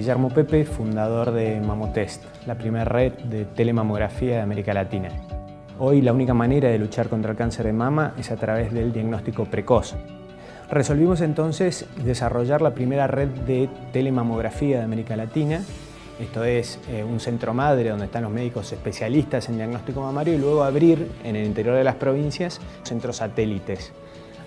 Guillermo Pepe, fundador de Mamotest, la primera red de telemamografía de América Latina. Hoy la única manera de luchar contra el cáncer de mama es a través del diagnóstico precoz. Resolvimos entonces desarrollar la primera red de telemamografía de América Latina. Esto es un centro madre donde están los médicos especialistas en diagnóstico mamario y luego abrir en el interior de las provincias centros satélites.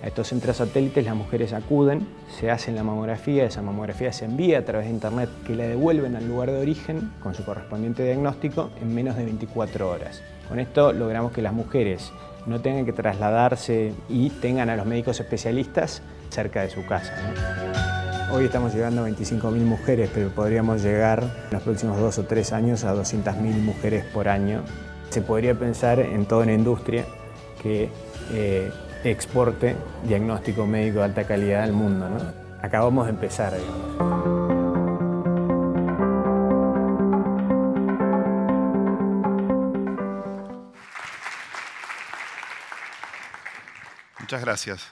A estos centros satélites las mujeres acuden, se hacen la mamografía, esa mamografía se envía a través de internet que la devuelven al lugar de origen con su correspondiente diagnóstico en menos de 24 horas. Con esto logramos que las mujeres no tengan que trasladarse y tengan a los médicos especialistas cerca de su casa, ¿no? Hoy estamos llegando a 25.000 mujeres, pero podríamos llegar en los próximos 2 o 3 años a 200.000 mujeres por año. Se podría pensar en toda una industria que exporte diagnóstico médico de alta calidad al mundo, ¿no? Acabamos de empezar, digamos. Muchas gracias.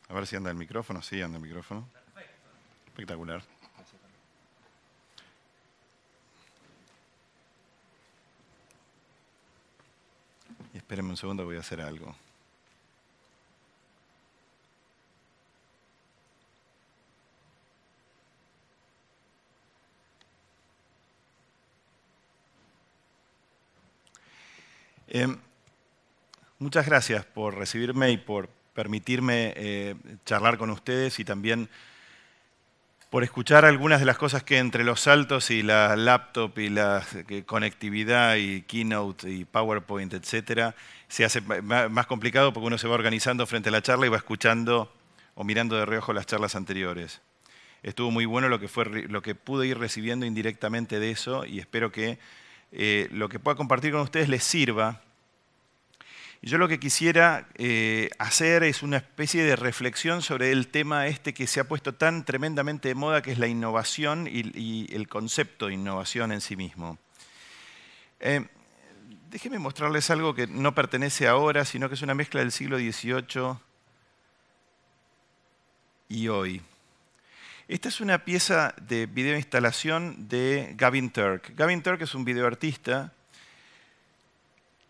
A ver si anda el micrófono. Sí, anda el micrófono. Espectacular. Y espérenme un segundo, voy a hacer algo. Muchas gracias por recibirme y por permitirme charlar con ustedes y también por escuchar algunas de las cosas que entre los saltos y la laptop y la conectividad y Keynote y PowerPoint, etcétera, se hace más complicado porque uno se va organizando frente a la charla y va escuchando o mirando de reojo las charlas anteriores. Estuvo muy bueno lo que pude ir recibiendo indirectamente de eso y espero que lo que pueda compartir con ustedes les sirva. Y yo lo que quisiera hacer es una especie de reflexión sobre el tema este que se ha puesto tan tremendamente de moda, que es la innovación y el concepto de innovación en sí mismo. Déjenme mostrarles algo que no pertenece ahora, sino que es una mezcla del siglo XVIII y hoy. Esta es una pieza de videoinstalación de Gavin Turk. Gavin Turk es un videoartista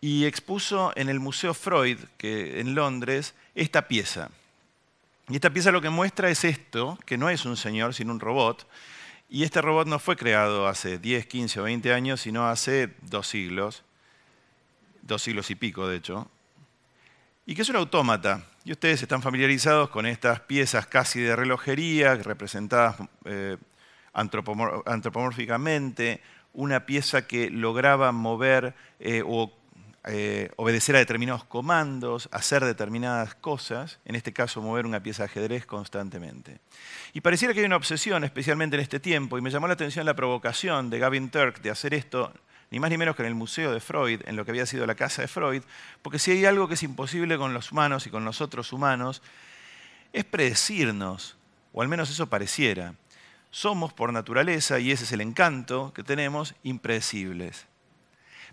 y expuso en el Museo Freud, en Londres, esta pieza. Y esta pieza lo que muestra es esto, que no es un señor, sino un robot. Y este robot no fue creado hace 10, 15 o 20 años, sino hace 2 siglos y pico, de hecho. Y que es un autómata. Y ustedes están familiarizados con estas piezas casi de relojería, representadas antropomórficamente, una pieza que lograba mover obedecer a determinados comandos, hacer determinadas cosas, en este caso mover una pieza de ajedrez constantemente. Y pareciera que hay una obsesión, especialmente en este tiempo, y me llamó la atención la provocación de Gavin Turk de hacer esto, ni más ni menos que en el Museo de Freud, en lo que había sido la casa de Freud, porque si hay algo que es imposible con los humanos y con nosotros humanos, es predecirnos, o al menos eso pareciera. Somos por naturaleza, y ese es el encanto que tenemos, impredecibles.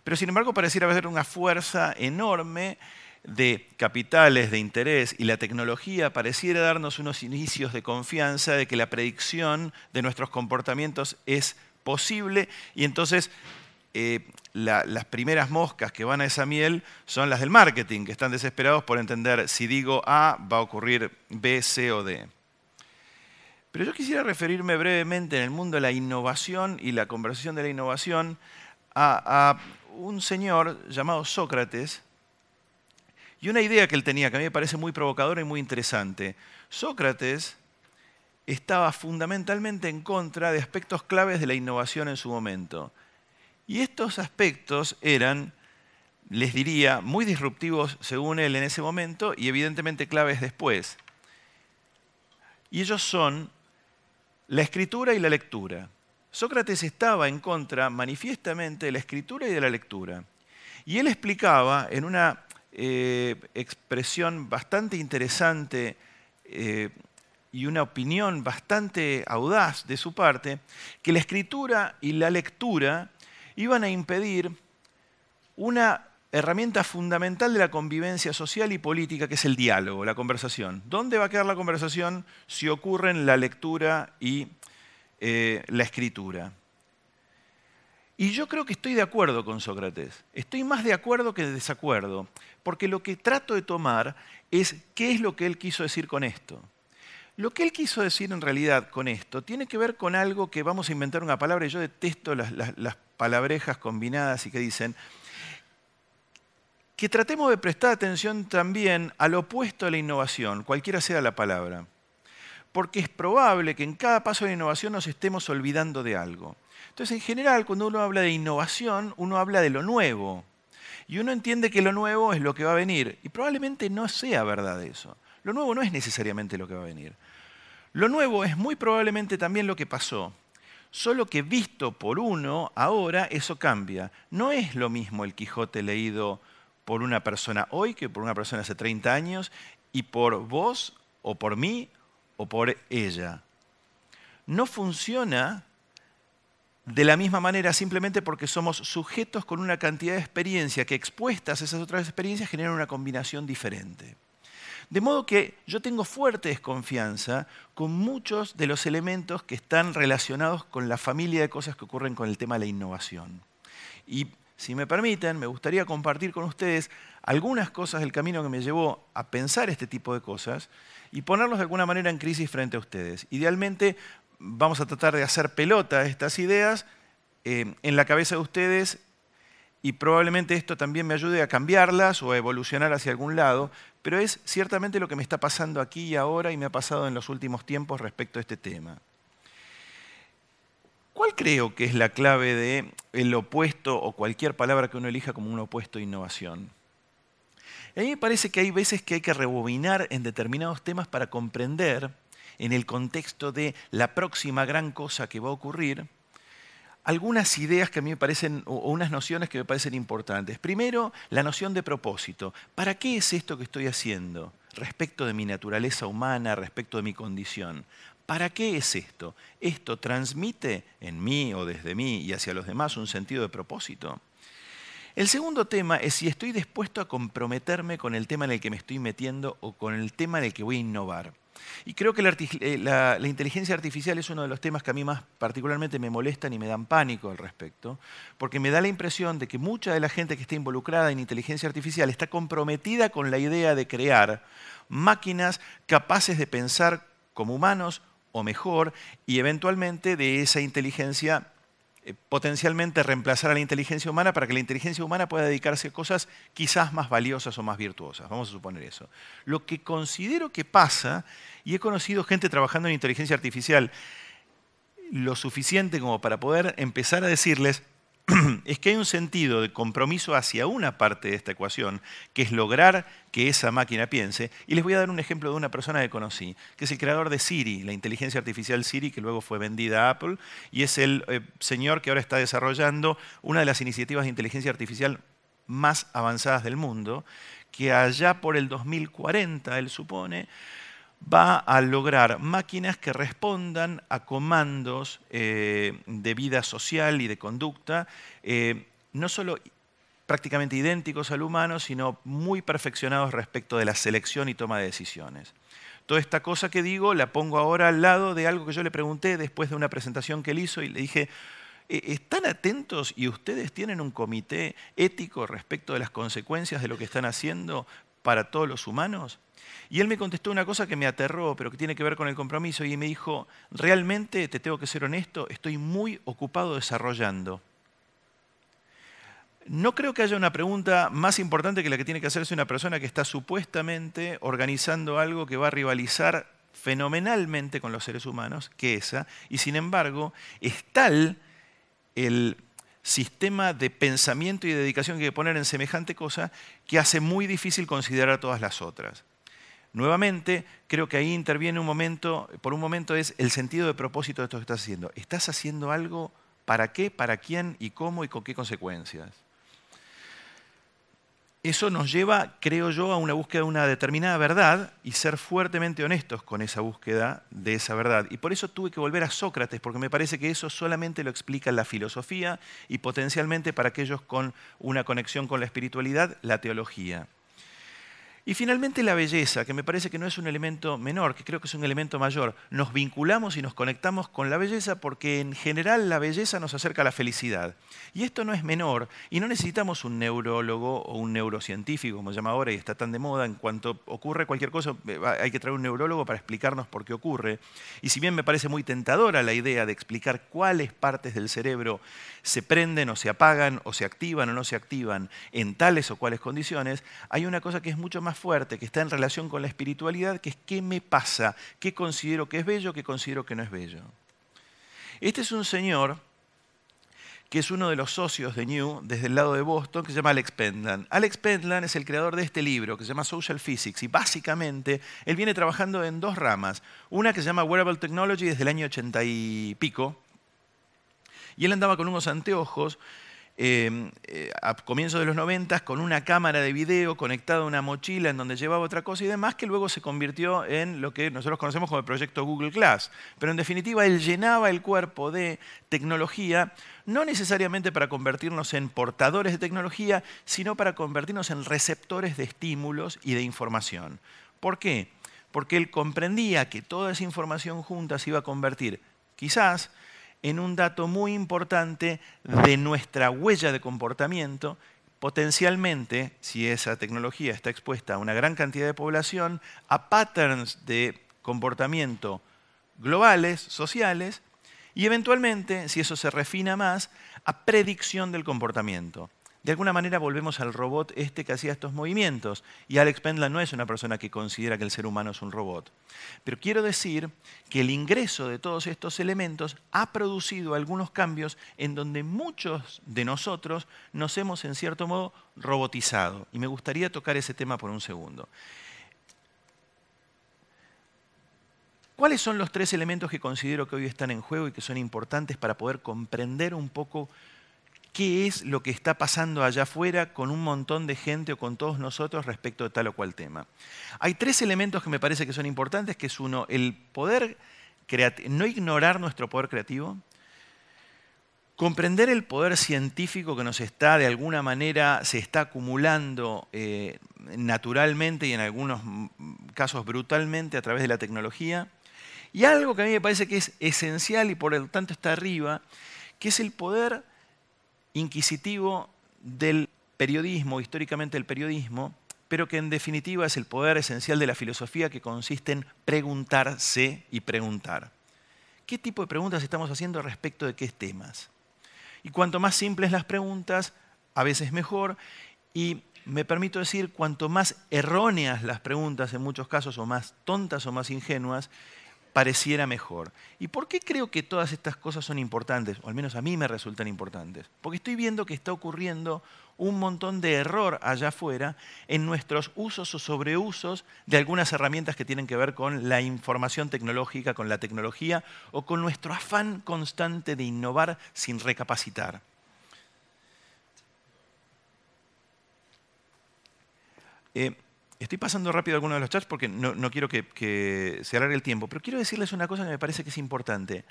Pero sin embargo pareciera haber una fuerza enorme de capitales, de interés, y la tecnología pareciera darnos unos inicios de confianza de que la predicción de nuestros comportamientos es posible, y entonces las primeras moscas que van a esa miel son las del marketing, que están desesperados por entender si digo A va a ocurrir B, C o D. Pero yo quisiera referirme brevemente en el mundo de la innovación y la conversación de la innovación a un señor llamado Sócrates y una idea que él tenía que a mí me parece muy provocadora y muy interesante. Sócrates estaba fundamentalmente en contra de aspectos claves de la innovación en su momento. Y estos aspectos eran, les diría, muy disruptivos según él en ese momento y evidentemente claves después. Y ellos son la escritura y la lectura. Sócrates estaba en contra manifiestamente de la escritura y de la lectura. Y él explicaba en una expresión bastante interesante y una opinión bastante audaz de su parte, que la escritura y la lectura iban a impedir una herramienta fundamental de la convivencia social y política, que es el diálogo, la conversación. ¿Dónde va a quedar la conversación si ocurren la lectura y la escritura. Y yo creo que estoy de acuerdo con Sócrates. Estoy más de acuerdo que de desacuerdo, porque lo que trato de tomar es qué es lo que él quiso decir con esto. Lo que él quiso decir en realidad con esto tiene que ver con algo que vamos a inventar una palabra, y yo detesto las palabrejas combinadas y que dicen que tratemos de prestar atención también al opuesto de la innovación, cualquiera sea la palabra. Porque es probable que en cada paso de la innovación nos estemos olvidando de algo. Entonces, en general, cuando uno habla de innovación, uno habla de lo nuevo. Y uno entiende que lo nuevo es lo que va a venir. Y probablemente no sea verdad eso. Lo nuevo no es necesariamente lo que va a venir. Lo nuevo es muy probablemente también lo que pasó. Solo que visto por uno, ahora eso cambia. No es lo mismo el Quijote leído por una persona hoy que por una persona hace 30 años y por vos o por mí o por ella. No funciona de la misma manera simplemente porque somos sujetos con una cantidad de experiencia que expuestas a esas otras experiencias generan una combinación diferente. De modo que yo tengo fuerte desconfianza con muchos de los elementos que están relacionados con la familia de cosas que ocurren con el tema de la innovación. Y si me permiten, me gustaría compartir con ustedes algunas cosas del camino que me llevó a pensar este tipo de cosas y ponerlos de alguna manera en crisis frente a ustedes. Idealmente vamos a tratar de hacer pelota estas ideas en la cabeza de ustedes y probablemente esto también me ayude a cambiarlas o a evolucionar hacia algún lado, pero es ciertamente lo que me está pasando aquí y ahora y me ha pasado en los últimos tiempos respecto a este tema. ¿Cuál creo que es la clave del opuesto o cualquier palabra que uno elija como un opuesto a innovación? A mí me parece que hay veces que hay que rebobinar en determinados temas para comprender, en el contexto de la próxima gran cosa que va a ocurrir, algunas ideas que a mí me parecen, o unas nociones que me parecen importantes. Primero, la noción de propósito. ¿Para qué es esto que estoy haciendo? Respecto de mi naturaleza humana, respecto de mi condición. ¿Para qué es esto? ¿Esto transmite en mí o desde mí y hacia los demás un sentido de propósito? El segundo tema es si estoy dispuesto a comprometerme con el tema en el que me estoy metiendo o con el tema en el que voy a innovar. Y creo que la inteligencia artificial es uno de los temas que a mí más particularmente me molestan y me dan pánico al respecto, porque me da la impresión de que mucha de la gente que está involucrada en inteligencia artificial está comprometida con la idea de crear máquinas capaces de pensar como humanos o mejor, y eventualmente de esa inteligencia potencialmente reemplazar a la inteligencia humana para que la inteligencia humana pueda dedicarse a cosas quizás más valiosas o más virtuosas. Vamos a suponer eso. Lo que considero que pasa, y he conocido gente trabajando en inteligencia artificial lo suficiente como para poder empezar a decirles, es que hay un sentido de compromiso hacia una parte de esta ecuación, que es lograr que esa máquina piense. Y les voy a dar un ejemplo de una persona que conocí, que es el creador de Siri, la inteligencia artificial Siri, que luego fue vendida a Apple, y es el señor que ahora está desarrollando una de las iniciativas de inteligencia artificial más avanzadas del mundo, que allá por el 2040, él supone, va a lograr máquinas que respondan a comandos de vida social y de conducta, no solo prácticamente idénticos al humano, sino muy perfeccionados respecto de la selección y toma de decisiones. Toda esta cosa que digo la pongo ahora al lado de algo que yo le pregunté después de una presentación que él hizo y le dije, ¿están atentos y ustedes tienen un comité ético respecto de las consecuencias de lo que están haciendo para todos los humanos? Y él me contestó una cosa que me aterró, pero que tiene que ver con el compromiso, y me dijo, realmente, te tengo que ser honesto, estoy muy ocupado desarrollando. No creo que haya una pregunta más importante que la que tiene que hacerse una persona que está supuestamente organizando algo que va a rivalizar fenomenalmente con los seres humanos, que esa, y sin embargo, es tal el sistema de pensamiento y dedicación que hay que poner en semejante cosa que hace muy difícil considerar todas las otras. Nuevamente, creo que ahí interviene por un momento es el sentido de propósito de esto que estás haciendo. ¿Estás haciendo algo para qué, para quién y cómo y con qué consecuencias? Eso nos lleva, creo yo, a una búsqueda de una determinada verdad y ser fuertemente honestos con esa búsqueda de esa verdad. Y por eso tuve que volver a Sócrates, porque me parece que eso solamente lo explica la filosofía y potencialmente para aquellos con una conexión con la espiritualidad, la teología. Y finalmente la belleza, que me parece que no es un elemento menor, que creo que es un elemento mayor. Nos vinculamos y nos conectamos con la belleza porque en general la belleza nos acerca a la felicidad. Y esto no es menor, y no necesitamos un neurólogo o un neurocientífico, como se llama ahora y está tan de moda. En cuanto ocurre cualquier cosa, hay que traer un neurólogo para explicarnos por qué ocurre. Y si bien me parece muy tentadora la idea de explicar cuáles partes del cerebro se prenden o se apagan o se activan o no se activan en tales o cuales condiciones, hay una cosa que es mucho más fuerte, que está en relación con la espiritualidad, que es qué me pasa, qué considero que es bello, qué considero que no es bello. Este es un señor que es uno de los socios de New, desde el lado de Boston, que se llama Alex Pentland. Alex Pentland es el creador de este libro, que se llama Social Physics, y básicamente él viene trabajando en dos ramas. Una que se llama Wearable Technology desde el año 80 y pico, y él andaba con unos anteojos a comienzos de los 90 con una cámara de video conectada a una mochila en donde llevaba otra cosa y demás, que luego se convirtió en lo que nosotros conocemos como el proyecto Google Glass. Pero en definitiva él llenaba el cuerpo de tecnología, no necesariamente para convertirnos en portadores de tecnología, sino para convertirnos en receptores de estímulos y de información. ¿Por qué? Porque él comprendía que toda esa información junta se iba a convertir, quizás, en un dato muy importante de nuestra huella de comportamiento, potencialmente, si esa tecnología está expuesta a una gran cantidad de población, a patterns de comportamiento globales, sociales, y eventualmente, si eso se refina más, a predicción del comportamiento. De alguna manera volvemos al robot que hacía estos movimientos. Y Alex Pentland no es una persona que considera que el ser humano es un robot. Pero quiero decir que el ingreso de todos estos elementos ha producido algunos cambios en donde muchos de nosotros nos hemos, en cierto modo, robotizado. Y me gustaría tocar ese tema por un segundo. ¿Cuáles son los tres elementos que considero que hoy están en juego y que son importantes para poder comprender un poco qué es lo que está pasando allá afuera con un montón de gente o con todos nosotros respecto de tal o cual tema? Hay tres elementos que me parece que son importantes, que es uno, el poder no ignorar nuestro poder creativo, comprender el poder científico que nos está, de alguna manera, se está acumulando naturalmente y en algunos casos brutalmente a través de la tecnología, y algo que a mí me parece que es esencial y por lo tanto está arriba, que es el poder inquisitivo del periodismo, históricamente el periodismo, pero que en definitiva es el poder esencial de la filosofía, que consiste en preguntarse y preguntar. ¿Qué tipo de preguntas estamos haciendo respecto de qué temas? Y cuanto más simples las preguntas, a veces mejor, y me permito decir, cuanto más erróneas las preguntas en muchos casos, o más tontas o más ingenuas, pareciera mejor. ¿Y por qué creo que todas estas cosas son importantes? O al menos a mí me resultan importantes. Porque estoy viendo que está ocurriendo un montón de error allá afuera en nuestros usos o sobreusos de algunas herramientas que tienen que ver con la información tecnológica, con la tecnología, o con nuestro afán constante de innovar sin recapacitar. Estoy pasando rápido algunos de los chats porque no quiero que se alargue el tiempo, pero quiero decirles una cosa que me parece que es importante.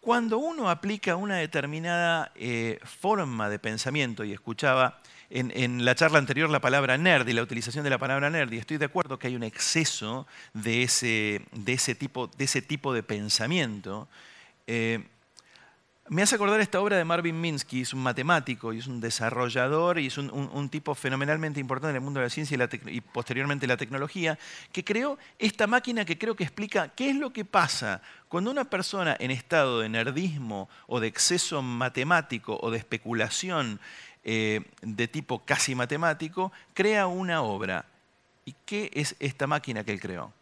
Cuando uno aplica una determinada forma de pensamiento, y escuchaba en la charla anterior la palabra nerd y la utilización de la palabra nerd, y estoy de acuerdo que hay un exceso de ese tipo de pensamiento, me hace acordar esta obra de Marvin Minsky. Es un matemático y es un desarrollador y es un tipo fenomenalmente importante en el mundo de la ciencia y posteriormente la tecnología, que creó esta máquina que creo que explica qué es lo que pasa cuando una persona en estado de nerdismo o de exceso matemático o de especulación de tipo casi matemático crea una obra. ¿Y qué es esta máquina que él creó?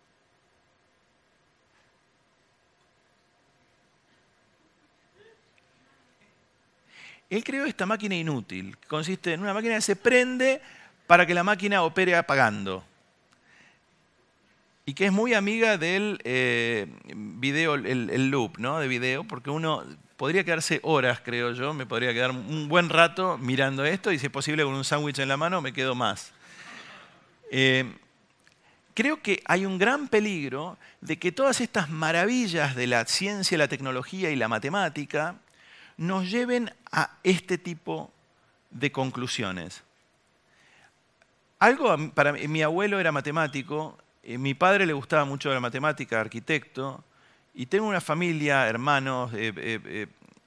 Él creó esta máquina inútil, que consiste en una máquina que se prende para que la máquina opere apagando. Y que es muy amiga del video, el loop, ¿no? De video, porque uno podría quedarse horas, creo yo, me podría quedar un buen rato mirando esto, y si es posible con un sándwich en la mano me quedo más. Creo que hay un gran peligro de que todas estas maravillas de la ciencia, la tecnología y la matemática nos lleven a este tipo de conclusiones. Mi abuelo era matemático, mi padre le gustaba mucho la matemática, arquitecto, y tengo una familia, hermanos,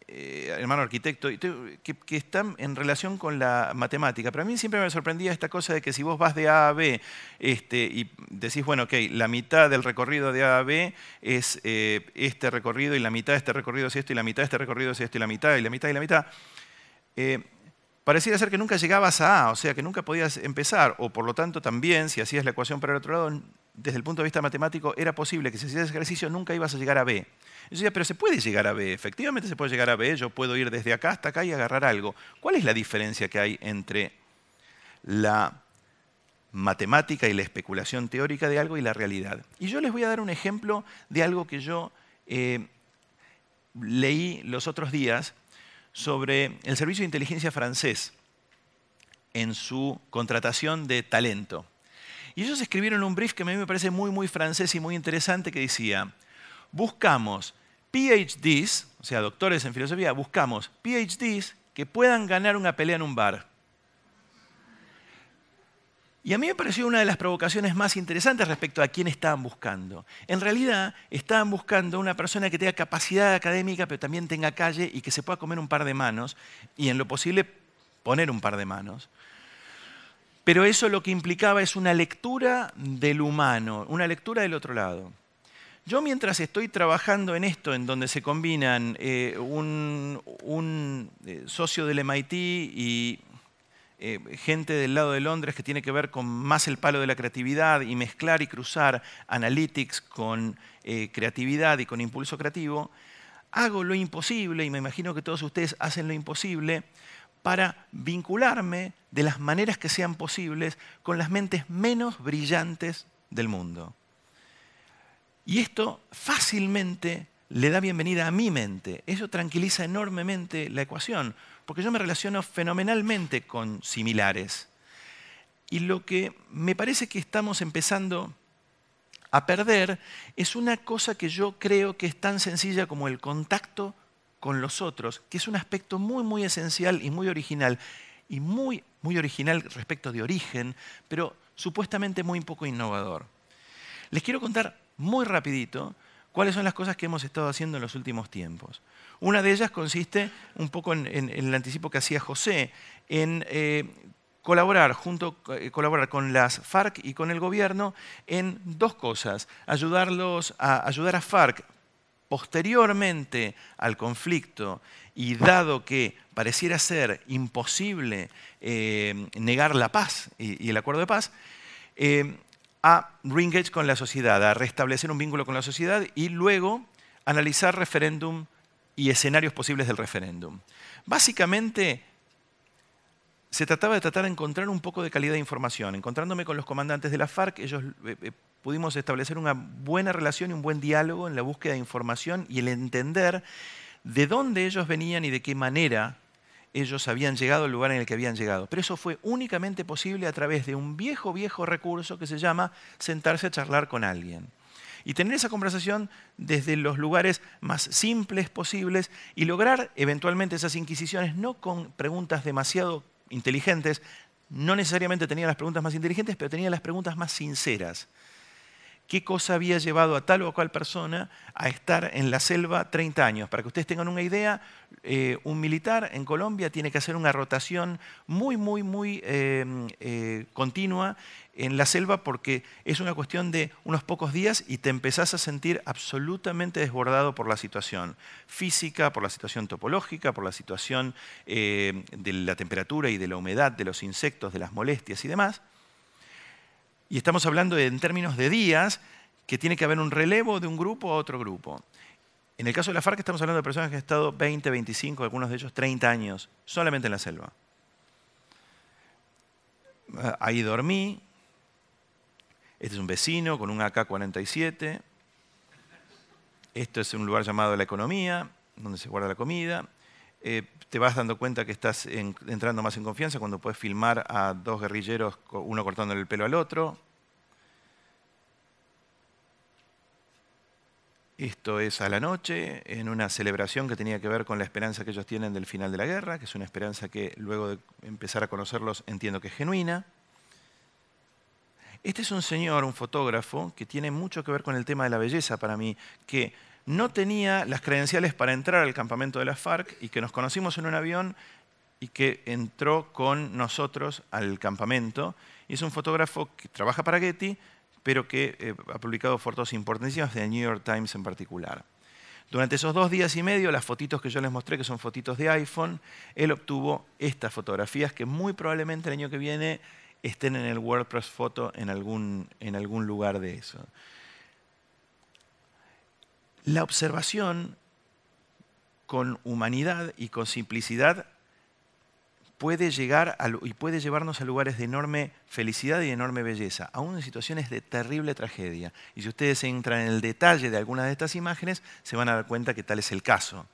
hermano arquitecto, que están en relación con la matemática. Pero a mí siempre me sorprendía esta cosa de que si vos vas de A a B y decís, bueno, ok, la mitad del recorrido de A a B es este recorrido, y la mitad de este recorrido es esto, y la mitad de este recorrido es esto, y la mitad, y la mitad, y la mitad. Pareciera ser que nunca llegabas a A, o sea, que nunca podías empezar, o por lo tanto también, si hacías la ecuación para el otro lado, desde el punto de vista matemático, era posible que si hacías ese ejercicio nunca ibas a llegar a B. Yo decía, pero se puede llegar a B, efectivamente se puede llegar a B, yo puedo ir desde acá hasta acá y agarrar algo. ¿Cuál es la diferencia que hay entre la matemática y la especulación teórica de algo y la realidad? Y yo les voy a dar un ejemplo de algo que yo leí los otros días sobre el servicio de inteligencia francés en su contratación de talento. Y ellos escribieron un brief que a mí me parece muy, muy francés y muy interesante, que decía: buscamos PhDs, o sea, doctores en filosofía, buscamos PhDs que puedan ganar una pelea en un bar. Y a mí me pareció una de las provocaciones más interesantes respecto a quién estaban buscando. En realidad, estaban buscando una persona que tenga capacidad académica, pero también tenga calle y que se pueda comer un par de manos, y en lo posible poner un par de manos. Pero eso lo que implicaba es una lectura del humano, una lectura del otro lado. Yo, mientras estoy trabajando en esto, en donde se combinan un socio del MIT y gente del lado de Londres que tiene que ver con más el palo de la creatividad, y mezclar y cruzar analytics con creatividad y con impulso creativo, hago lo imposible, y me imagino que todos ustedes hacen lo imposible, para vincularme de las maneras que sean posibles con las mentes menos brillantes del mundo. Y esto fácilmente le da bienvenida a mi mente. Eso tranquiliza enormemente la ecuación, porque yo me relaciono fenomenalmente con similares. Y lo que me parece que estamos empezando a perder es una cosa que yo creo que es tan sencilla como el contacto con los otros, que es un aspecto muy, muy esencial y muy original respecto de origen, pero supuestamente muy poco innovador. Les quiero contar muy rapidito cuáles son las cosas que hemos estado haciendo en los últimos tiempos. Una de ellas consiste, un poco en el anticipo que hacía José, en colaborar con las FARC y con el gobierno en dos cosas: ayudar a FARC posteriormente al conflicto, y dado que pareciera ser imposible negar la paz y el acuerdo de paz, a re-engage con la sociedad, a restablecer un vínculo con la sociedad, y luego analizar referéndum y escenarios posibles del referéndum. Básicamente, se trataba de encontrar un poco de calidad de información. Encontrándome con los comandantes de la FARC, ellos pudimos establecer una buena relación y un buen diálogo en la búsqueda de información y el entender de dónde ellos venían y de qué manera ellos habían llegado al lugar en el que habían llegado. Pero eso fue únicamente posible a través de un viejo recurso que se llama sentarse a charlar con alguien. Y tener esa conversación desde los lugares más simples posibles y lograr eventualmente esas inquisiciones, no con preguntas demasiado inteligentes. No necesariamente tenía las preguntas más inteligentes, pero tenía las preguntas más sinceras. ¿Qué cosa había llevado a tal o cual persona a estar en la selva 30 años? Para que ustedes tengan una idea, un militar en Colombia tiene que hacer una rotación muy continua en la selva, porque es una cuestión de unos pocos días y te empezás a sentir absolutamente desbordado por la situación física, por la situación topológica, por la situación de la temperatura y de la humedad, de los insectos, de las molestias y demás. Y estamos hablando en términos de días, que tiene que haber un relevo de un grupo a otro grupo. En el caso de la FARC estamos hablando de personas que han estado 20, 25, algunos de ellos 30 años, solamente en la selva. Ahí dormí. Este es un vecino con un AK-47. Esto es un lugar llamado La Economía, donde se guarda la comida. Te vas dando cuenta que estás entrando más en confianza cuando puedes filmar a dos guerrilleros, uno cortándole el pelo al otro. Esto es a la noche, en una celebración que tenía que ver con la esperanza que ellos tienen del final de la guerra, que es una esperanza que luego de empezar a conocerlos entiendo que es genuina. Este es un señor, un fotógrafo, que tiene mucho que ver con el tema de la belleza para mí, que no tenía las credenciales para entrar al campamento de la FARC y que nos conocimos en un avión y que entró con nosotros al campamento. Y es un fotógrafo que trabaja para Getty, pero que ha publicado fotos importantísimas de New York Times en particular. Durante esos 2 días y medio, las fotitos que yo les mostré, que son fotitos de iPhone, él obtuvo estas fotografías que muy probablemente el año que viene estén en el WordPress Photo en algún lugar de eso. La observación con humanidad y con simplicidad puede llevarnos a lugares de enorme felicidad y de enorme belleza, aún en situaciones de terrible tragedia. Y si ustedes entran en el detalle de algunas de estas imágenes, se van a dar cuenta que tal es el caso.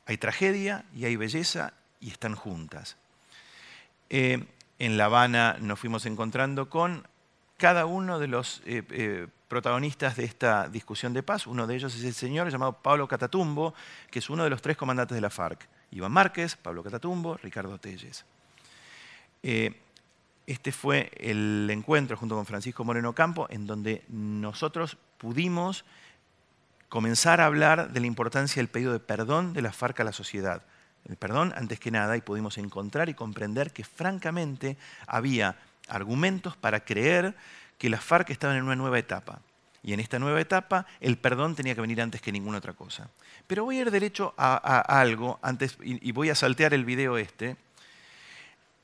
Hay tragedia y hay belleza y están juntas. En La Habana nos fuimos encontrando con cada uno de los protagonistas de esta discusión de paz. Uno de ellos es el señor llamado Pablo Catatumbo, que es uno de los 3 comandantes de la FARC. Iván Márquez, Pablo Catatumbo, Ricardo Telles. Este fue el encuentro junto con Francisco Moreno Campo en donde nosotros pudimos comenzar a hablar de la importancia del pedido de perdón de la FARC a la sociedad. El perdón antes que nada, y pudimos encontrar y comprender que francamente había argumentos para creer que las FARC estaban en una nueva etapa. Y en esta nueva etapa el perdón tenía que venir antes que ninguna otra cosa. Pero voy a ir derecho a algo antes, y voy a saltear el video este.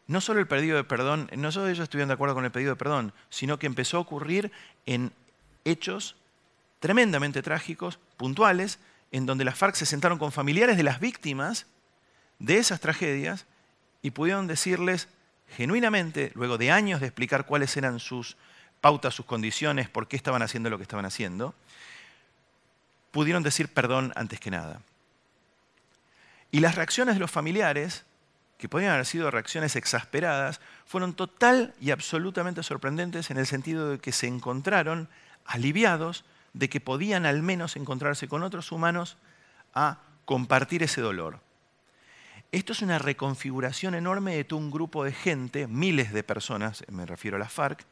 No solo el pedido de perdón, no solo ellos estuvieron de acuerdo con el pedido de perdón, sino que empezó a ocurrir en hechos tremendamente trágicos, puntuales, en donde las FARC se sentaron con familiares de las víctimas de esas tragedias y pudieron decirles genuinamente, luego de años de explicar cuáles eran sus pautas, sus condiciones, por qué estaban haciendo lo que estaban haciendo, pudieron decir perdón antes que nada. Y las reacciones de los familiares, que podían haber sido reacciones exasperadas, fueron total y absolutamente sorprendentes en el sentido de que se encontraron aliviados de que podían al menos encontrarse con otros humanos a compartir ese dolor. Esto es una reconfiguración enorme de todo un grupo de gente, miles de personas, me refiero a la FARC,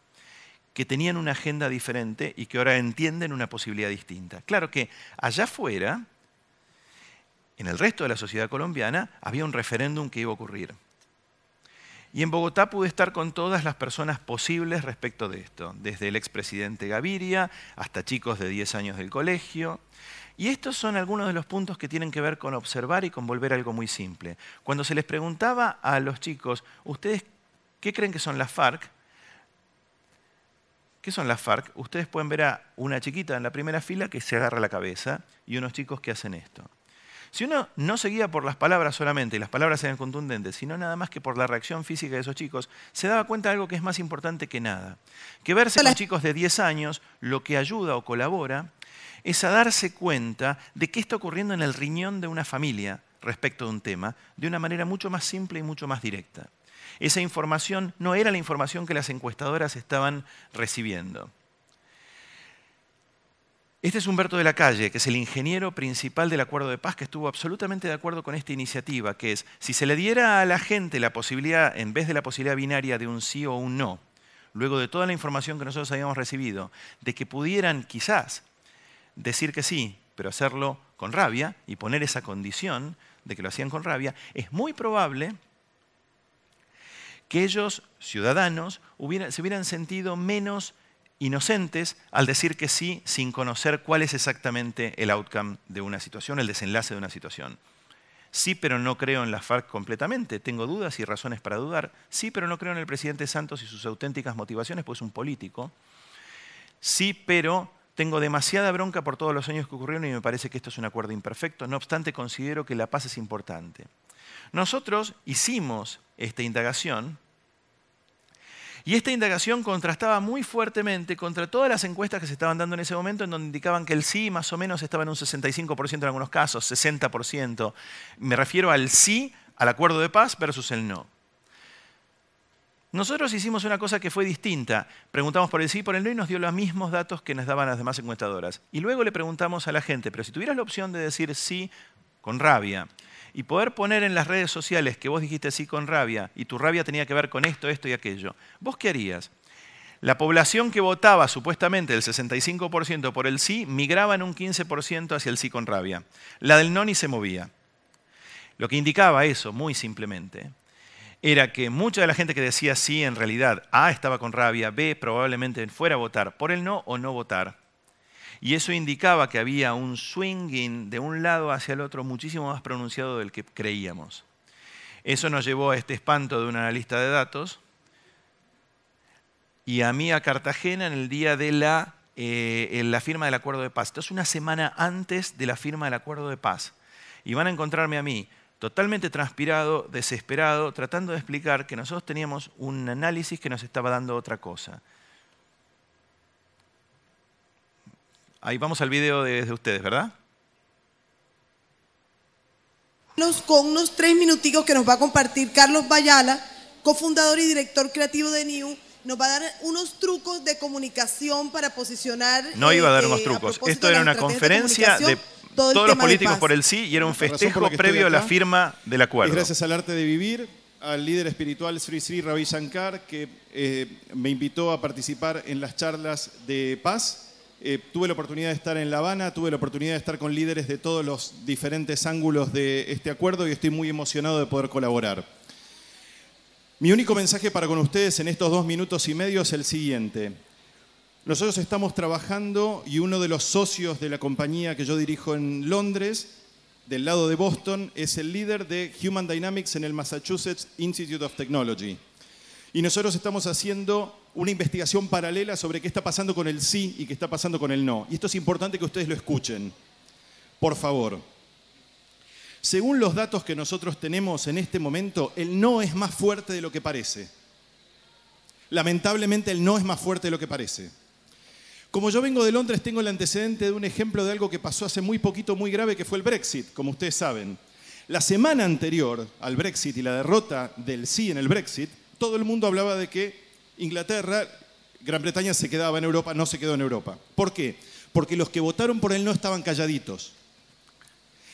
que tenían una agenda diferente y que ahora entienden una posibilidad distinta. Claro que allá afuera, en el resto de la sociedad colombiana, había un referéndum que iba a ocurrir. Y en Bogotá pude estar con todas las personas posibles respecto de esto, desde el expresidente Gaviria hasta chicos de 10 años del colegio. Y estos son algunos de los puntos que tienen que ver con observar y con volver a algo muy simple. Cuando se les preguntaba a los chicos, ¿ustedes qué creen que son las FARC? ¿Qué son las FARC? Ustedes pueden ver a una chiquita en la primera fila que se agarra la cabeza y unos chicos que hacen esto. Si uno no seguía por las palabras solamente, y las palabras eran contundentes, sino nada más que por la reacción física de esos chicos, se daba cuenta de algo que es más importante que nada. Que verse con chicos de 10 años lo que ayuda o colabora es a darse cuenta de qué está ocurriendo en el riñón de una familia respecto de un tema, de una manera mucho más simple y mucho más directa. Esa información no era la información que las encuestadoras estaban recibiendo. Este es Humberto de la Calle, que es el ingeniero principal del Acuerdo de Paz, que estuvo absolutamente de acuerdo con esta iniciativa, que es, si se le diera a la gente la posibilidad, en vez de la posibilidad binaria de un sí o un no, luego de toda la información que nosotros habíamos recibido, de que pudieran quizás decir que sí, pero hacerlo con rabia y poner esa condición de que lo hacían con rabia, es muy probable que ellos, ciudadanos, se hubieran sentido menos inocentes al decir que sí sin conocer cuál es exactamente el outcome de una situación, el desenlace de una situación. Sí, pero no creo en la FARC completamente. Tengo dudas y razones para dudar. Sí, pero no creo en el presidente Santos y sus auténticas motivaciones, pues es un político. Sí, pero tengo demasiada bronca por todos los años que ocurrieron y me parece que esto es un acuerdo imperfecto. No obstante, considero que la paz es importante. Nosotros hicimos esta indagación y esta indagación contrastaba muy fuertemente contra todas las encuestas que se estaban dando en ese momento, en donde indicaban que el sí más o menos estaba en un 65% en algunos casos, 60%. Me refiero al sí al acuerdo de paz versus el no. Nosotros hicimos una cosa que fue distinta. Preguntamos por el sí y por el no y nos dio los mismos datos que nos daban las demás encuestadoras. Y luego le preguntamos a la gente, pero si tuvieras la opción de decir sí con rabia y poder poner en las redes sociales que vos dijiste sí con rabia y tu rabia tenía que ver con esto, esto y aquello, ¿vos qué harías? La población que votaba supuestamente del 65% por el sí, migraba en un 15% hacia el sí con rabia. La del no ni se movía. Lo que indicaba eso, muy simplemente, era que mucha de la gente que decía sí, en realidad, A, estaba con rabia, B, probablemente fuera a votar por el no o no votar. Y eso indicaba que había un swinging de un lado hacia el otro muchísimo más pronunciado del que creíamos. Eso nos llevó a este espanto de un analista de datos y a mí a Cartagena en el día de la firma del acuerdo de paz. Esto es una semana antes de la firma del acuerdo de paz. Y van a encontrarme a mí totalmente transpirado, desesperado, tratando de explicar que nosotros teníamos un análisis que nos estaba dando otra cosa. Ahí vamos al video de ustedes, ¿verdad? Con unos 3 minuticos que nos va a compartir Carlos Bayala, cofundador y director creativo de NIU, nos va a dar unos trucos de comunicación para posicionar... No iba a dar unos trucos. Esto era una conferencia de todos los políticos por el sí y era un festejo previo a la firma del acuerdo. Es gracias al arte de vivir, al líder espiritual Sri Sri Ravi Shankar, que me invitó a participar en las charlas de paz. Tuve la oportunidad de estar en La Habana, tuve la oportunidad de estar con líderes de todos los diferentes ángulos de este acuerdo y estoy muy emocionado de poder colaborar. Mi único mensaje para con ustedes en estos 2 minutos y medio es el siguiente. Nosotros estamos trabajando y uno de los socios de la compañía que yo dirijo en Londres, del lado de Boston, es el líder de Human Dynamics en el Massachusetts Institute of Technology. Y nosotros estamos haciendo una investigación paralela sobre qué está pasando con el sí y qué está pasando con el no. Y esto es importante que ustedes lo escuchen. Por favor. Según los datos que nosotros tenemos en este momento, el no es más fuerte de lo que parece. Lamentablemente el no es más fuerte de lo que parece. Como yo vengo de Londres, tengo el antecedente de un ejemplo de algo que pasó hace muy poquito, muy grave, que fue el Brexit, como ustedes saben. La semana anterior al Brexit y la derrota del sí en el Brexit, todo el mundo hablaba de que Inglaterra, Gran Bretaña se quedaba en Europa, no se quedó en Europa. ¿Por qué? Porque los que votaron por el no estaban calladitos.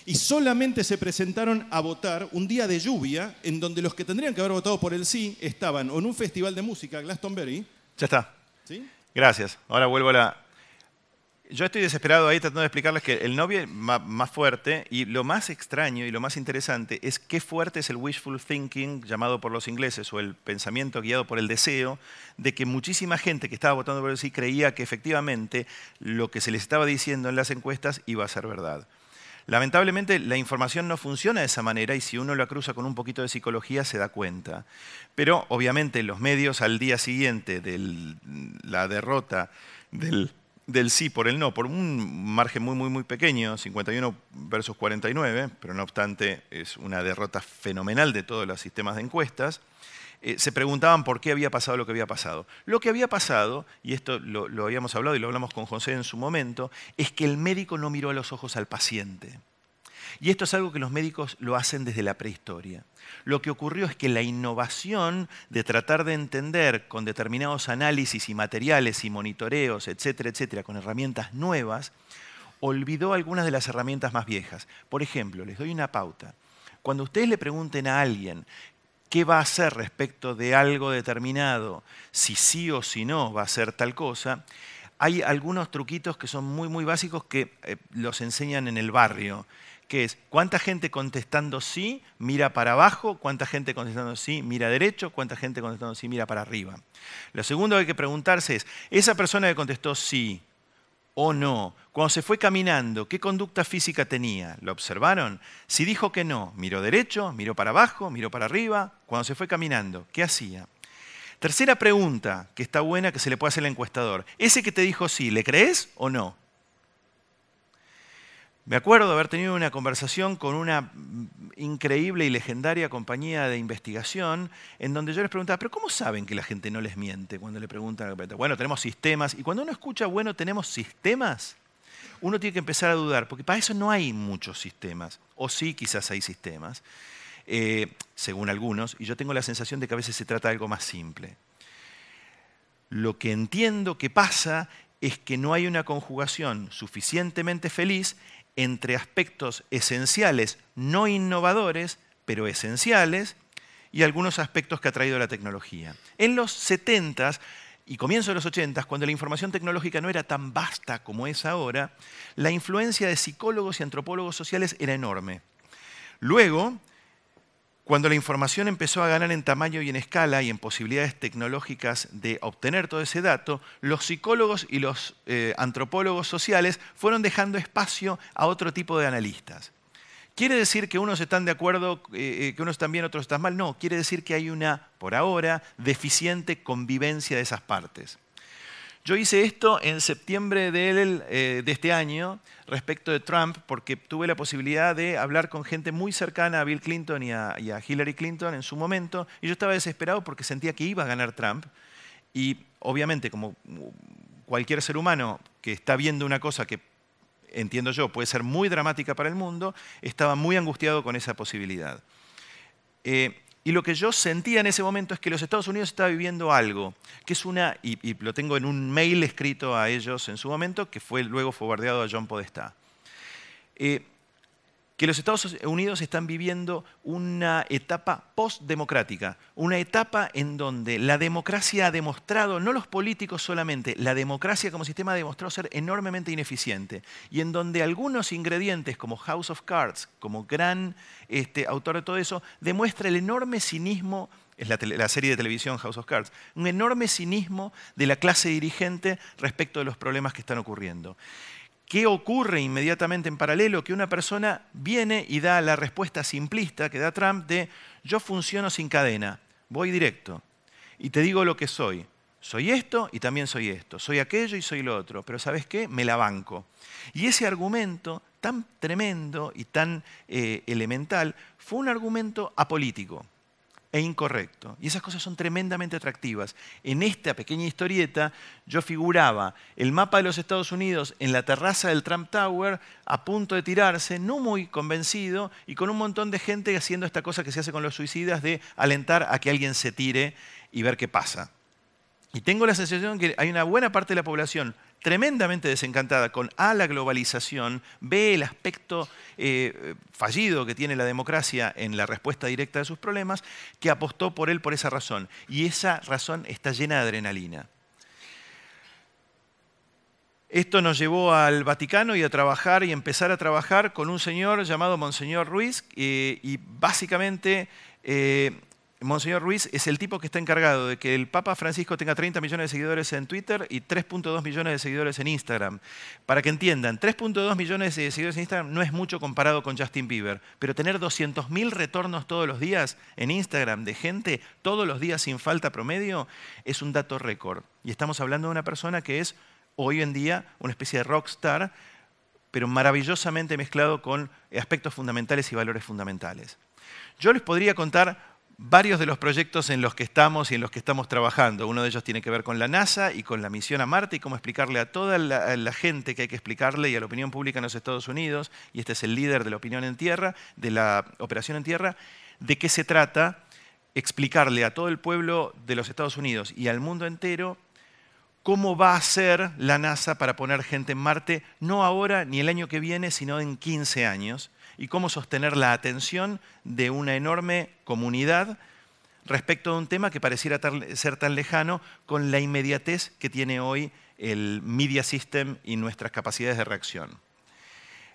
Y solamente se presentaron a votar un día de lluvia en donde los que tendrían que haber votado por el sí estaban o en un festival de música, Glastonbury. Ya está. ¿Sí? Gracias. Ahora vuelvo a la... Yo estoy desesperado ahí tratando de explicarles que el no viene más fuerte y lo más extraño y lo más interesante es qué fuerte es el wishful thinking, llamado por los ingleses, o el pensamiento guiado por el deseo, de que muchísima gente que estaba votando por el sí creía que efectivamente lo que se les estaba diciendo en las encuestas iba a ser verdad. Lamentablemente la información no funciona de esa manera y si uno la cruza con un poquito de psicología se da cuenta. Pero obviamente los medios al día siguiente de la derrota del sí por el no, por un margen muy pequeño, 51 versus 49, pero no obstante es una derrota fenomenal de todos los sistemas de encuestas, se preguntaban por qué había pasado lo que había pasado. Lo que había pasado, y esto lo habíamos hablado y lo hablamos con José en su momento, es que el médico no miró a los ojos al paciente. Y esto es algo que los médicos lo hacen desde la prehistoria. Lo que ocurrió es que la innovación de tratar de entender con determinados análisis y materiales y monitoreos, etcétera, etcétera, con herramientas nuevas, olvidó algunas de las herramientas más viejas. Por ejemplo, les doy una pauta. Cuando ustedes le pregunten a alguien qué va a hacer respecto de algo determinado, si sí o si no va a hacer tal cosa, hay algunos truquitos que son muy básicos que los enseñan en el barrio, que es cuánta gente contestando sí mira para abajo, cuánta gente contestando sí mira derecho, cuánta gente contestando sí mira para arriba. Lo segundo que hay que preguntarse es, esa persona que contestó sí o no, cuando se fue caminando, ¿qué conducta física tenía? ¿Lo observaron? Si dijo que no, miró derecho, miró para abajo, miró para arriba. Cuando se fue caminando, ¿qué hacía? Tercera pregunta, que está buena, que se le puede hacer al encuestador. ¿Ese que te dijo sí, le crees o no? Me acuerdo de haber tenido una conversación con una increíble y legendaria compañía de investigación en donde yo les preguntaba, ¿pero cómo saben que la gente no les miente cuando le preguntan? Bueno, tenemos sistemas. Y cuando uno escucha, bueno, tenemos sistemas, uno tiene que empezar a dudar, porque para eso no hay muchos sistemas. O sí, quizás hay sistemas, según algunos, y yo tengo la sensación de que a veces se trata de algo más simple. Lo que entiendo que pasa es que no hay una conjugación suficientemente feliz entre aspectos esenciales, no innovadores, pero esenciales, y algunos aspectos que ha traído la tecnología. En los 70s y comienzo de los 80, cuando la información tecnológica no era tan vasta como es ahora, la influencia de psicólogos y antropólogos sociales era enorme. Luego, cuando la información empezó a ganar en tamaño y en escala y en posibilidades tecnológicas de obtener todo ese dato, los psicólogos y los antropólogos sociales fueron dejando espacio a otro tipo de analistas. ¿Quiere decir que unos están de acuerdo, que unos están bien, otros están mal? No, quiere decir que hay una, por ahora, deficiente convivencia de esas partes. Yo hice esto en septiembre de este año respecto de Trump porque tuve la posibilidad de hablar con gente muy cercana a Bill Clinton y a Hillary Clinton en su momento y yo estaba desesperado porque sentía que iba a ganar Trump y obviamente como cualquier ser humano que está viendo una cosa que entiendo yo puede ser muy dramática para el mundo, estaba muy angustiado con esa posibilidad. Y lo que yo sentía en ese momento es que los Estados Unidos estaba viviendo algo, que es una, y lo tengo en un mail escrito a ellos en su momento, que luego fue bombardeado a John Podestá. Que los Estados Unidos están viviendo una etapa postdemocrática, una etapa en donde la democracia ha demostrado, no los políticos solamente, la democracia como sistema ha demostrado ser enormemente ineficiente y en donde algunos ingredientes como House of Cards, como gran autor de todo eso, demuestra el enorme cinismo, es la serie de televisión House of Cards, un enorme cinismo de la clase dirigente respecto de los problemas que están ocurriendo. ¿Qué ocurre inmediatamente en paralelo? Que una persona viene y da la respuesta simplista que da Trump de yo funciono sin cadena, voy directo y te digo lo que soy. Soy esto y también soy esto, soy aquello y soy lo otro, pero ¿sabes qué? Me la banco. Y ese argumento tan tremendo y tan elemental fue un argumento apolítico e incorrecto. Y esas cosas son tremendamente atractivas. En esta pequeña historieta yo figuraba el mapa de los Estados Unidos en la terraza del Trump Tower a punto de tirarse, no muy convencido, y con un montón de gente haciendo esta cosa que se hace con los suicidas de alentar a que alguien se tire y ver qué pasa. Y tengo la sensación que hay una buena parte de la población tremendamente desencantada con la globalización, ve el aspecto fallido que tiene la democracia en la respuesta directa de sus problemas, que apostó por él por esa razón. Y esa razón está llena de adrenalina. Esto nos llevó al Vaticano y a trabajar y empezar a trabajar con un señor llamado Monseñor Ruiz y básicamente Monseñor Ruiz es el tipo que está encargado de que el Papa Francisco tenga 30 millones de seguidores en Twitter y 3.2 millones de seguidores en Instagram. Para que entiendan, 3.2 millones de seguidores en Instagram no es mucho comparado con Justin Bieber, pero tener 200.000 retornos todos los días en Instagram de gente, todos los días sin falta promedio, es un dato récord. Y estamos hablando de una persona que es hoy en día una especie de rockstar, pero maravillosamente mezclado con aspectos fundamentales y valores fundamentales. Yo les podría contar varios de los proyectos en los que estamos y en los que estamos trabajando. Uno de ellos tiene que ver con la NASA y con la misión a Marte y cómo explicarle a toda la gente que hay que explicarle y a la opinión pública en los Estados Unidos, y este es el líder de la opinión en tierra, de la operación en tierra, de qué se trata, explicarle a todo el pueblo de los Estados Unidos y al mundo entero cómo va a ser la NASA para poner gente en Marte, no ahora ni el año que viene, sino en 15 años, y cómo sostener la atención de una enorme comunidad respecto de un tema que pareciera ser tan lejano con la inmediatez que tiene hoy el media system y nuestras capacidades de reacción.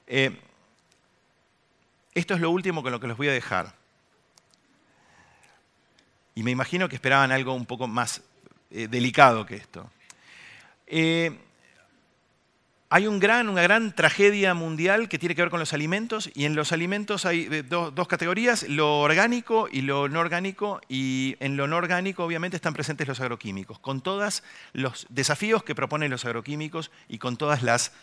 Esto es lo último con lo que los voy a dejar. Y me imagino que esperaban algo un poco más delicado que esto. Hay una gran tragedia mundial que tiene que ver con los alimentos, y en los alimentos hay dos categorías, lo orgánico y lo no orgánico, y en lo no orgánico obviamente están presentes los agroquímicos, con todos los desafíos que proponen los agroquímicos y con todas las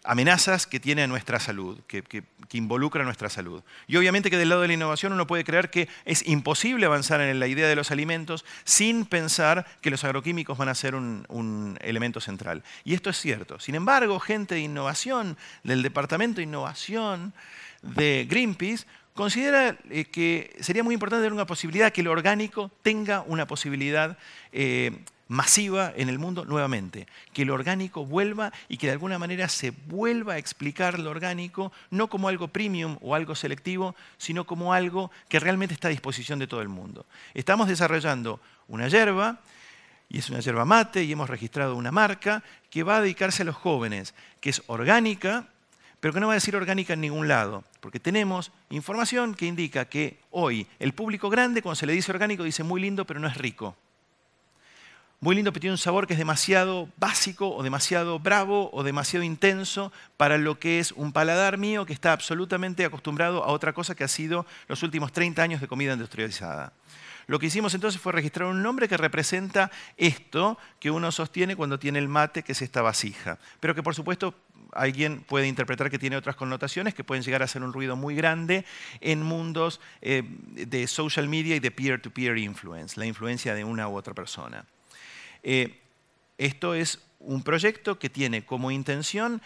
amenazas que tiene a nuestra salud, que involucra nuestra salud. Y obviamente que del lado de la innovación uno puede creer que es imposible avanzar en la idea de los alimentos sin pensar que los agroquímicos van a ser un elemento central. Y esto es cierto. Sin embargo, gente de innovación, del Departamento de Innovación de Greenpeace, considera que sería muy importante tener una posibilidad que lo orgánico tenga una posibilidad masiva en el mundo nuevamente. Que lo orgánico vuelva y que de alguna manera se vuelva a explicar lo orgánico, no como algo premium o algo selectivo, sino como algo que realmente está a disposición de todo el mundo. Estamos desarrollando una yerba, y es una yerba mate, y hemos registrado una marca que va a dedicarse a los jóvenes, que es orgánica, pero que no va a decir orgánica en ningún lado, porque tenemos información que indica que hoy el público grande, cuando se le dice orgánico, dice muy lindo, pero no es rico. Muy lindo, pero tiene un sabor que es demasiado básico, o demasiado bravo, o demasiado intenso para lo que es un paladar mío que está absolutamente acostumbrado a otra cosa que ha sido los últimos 30 años de comida industrializada. Lo que hicimos entonces fue registrar un nombre que representa esto que uno sostiene cuando tiene el mate, que es esta vasija. Pero que por supuesto alguien puede interpretar que tiene otras connotaciones que pueden llegar a hacer un ruido muy grande en mundos de social media y de peer-to-peer influence, la influencia de una u otra persona. Esto es un proyecto que tiene como intención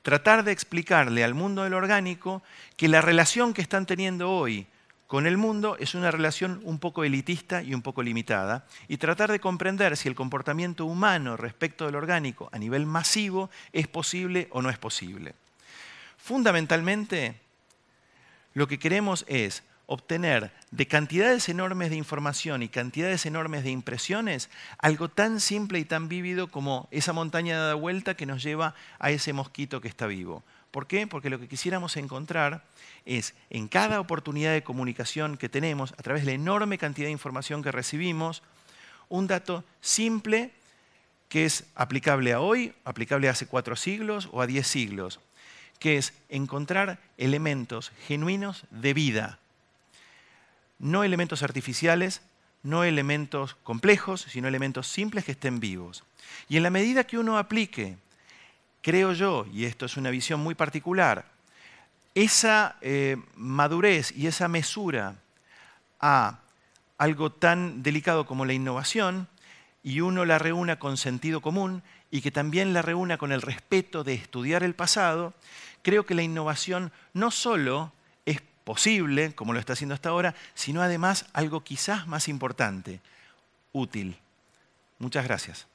tratar de explicarle al mundo del orgánico que la relación que están teniendo hoy con el mundo es una relación un poco elitista y un poco limitada, y tratar de comprender si el comportamiento humano respecto del orgánico a nivel masivo es posible o no es posible. Fundamentalmente, lo que queremos es obtener de cantidades enormes de información y cantidades enormes de impresiones algo tan simple y tan vívido como esa montaña dada vuelta que nos lleva a ese mosquito que está vivo. ¿Por qué? Porque lo que quisiéramos encontrar es, en cada oportunidad de comunicación que tenemos, a través de la enorme cantidad de información que recibimos, un dato simple que es aplicable a hoy, aplicable a hace 4 siglos o a 10 siglos, que es encontrar elementos genuinos de vida. No elementos artificiales, no elementos complejos, sino elementos simples que estén vivos. Y en la medida que uno aplique, creo yo, y esto es una visión muy particular, esa madurez y esa mesura a algo tan delicado como la innovación, y uno la reúna con sentido común y que también la reúna con el respeto de estudiar el pasado, creo que la innovación no solo es posible, como lo está haciendo hasta ahora, sino además algo quizás más importante, útil. Muchas gracias.